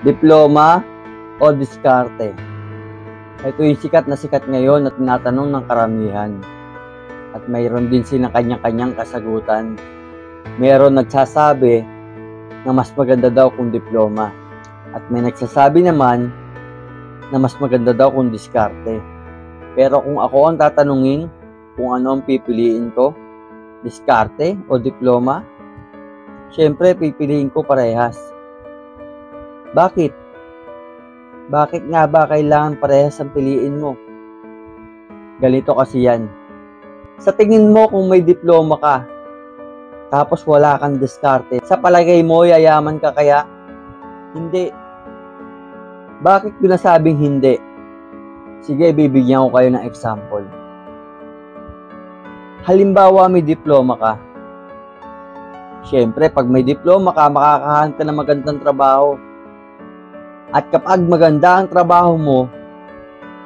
Diploma o diskarte? Ito yung sikat na sikat ngayon at tinatanong ng karamihan. At mayroon din silang kanyang-kanyang kasagutan. Mayroon nagsasabi na mas maganda daw kung diploma. At may nagsasabi naman na mas maganda daw kung diskarte. Pero kung ako ang tatanungin kung ano ang pipiliin ko, diskarte o diploma, syempre pipiliin ko parehas. Bakit? Bakit nga ba kailangan parehas ang piliin mo? Ganito kasi yan. Sa tingin mo kung may diploma ka, tapos wala kang diskarte, sa palagay mo yayaman ka kaya? Hindi. Bakit ko nasabing hindi? Sige, bibigyan ko kayo ng example. Halimbawa, may diploma ka. Siyempre, pag may diploma ka, makakahanap ka ng magandang trabaho. At kapag maganda ang trabaho mo,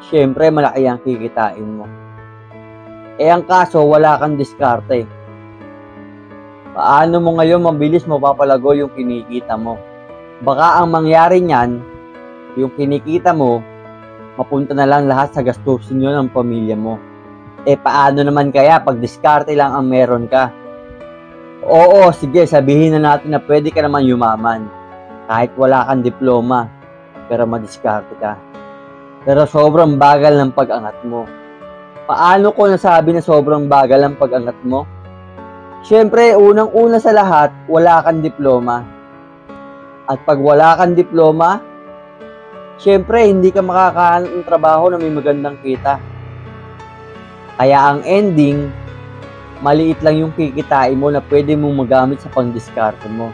siyempre, malaki ang kikitain mo. Ang kaso, wala kang diskarte. Paano mo ngayon mabilis mapapalago yung kinikita mo? Baka ang mangyari niyan, yung kinikita mo, mapunta na lang lahat sa gastusin nyo ng pamilya mo. Paano naman kaya pag diskarte lang ang meron ka? Oo, sige, sabihin na natin na pwede ka naman yumaman. Kahit wala kang diploma, pero madiskarte ka. Pero sobrang bagal ng pag-angat mo. Paano ko nasabi na sobrang bagal ang pag-angat mo? Siyempre, unang-una sa lahat, wala kang diploma. At pag wala kang diploma, siyempre, hindi ka makakahanap ng trabaho na may magandang kita. Kaya ang ending, maliit lang yung kikitain mo na pwede mong magamit sa pang-diskarte mo.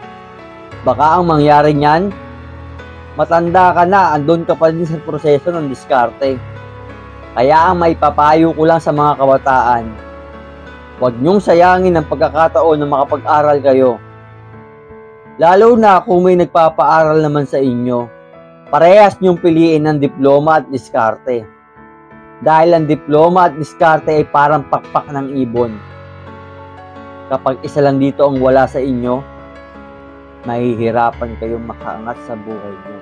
Baka ang mangyari niyan, matanda ka na, andun ka pa din sa proseso ng diskarte. Kaya ang maipapayo ko lang sa mga kabataan, huwag niyong sayangin ang pagkakataon na makapag-aral kayo. Lalo na kung may nagpapaaral naman sa inyo, parehas niyong piliin ng diploma at diskarte. Dahil ang diploma at diskarte ay parang pakpak ng ibon. Kapag isa lang dito ang wala sa inyo, mahihirapan kayong makaangat sa buhay niyo.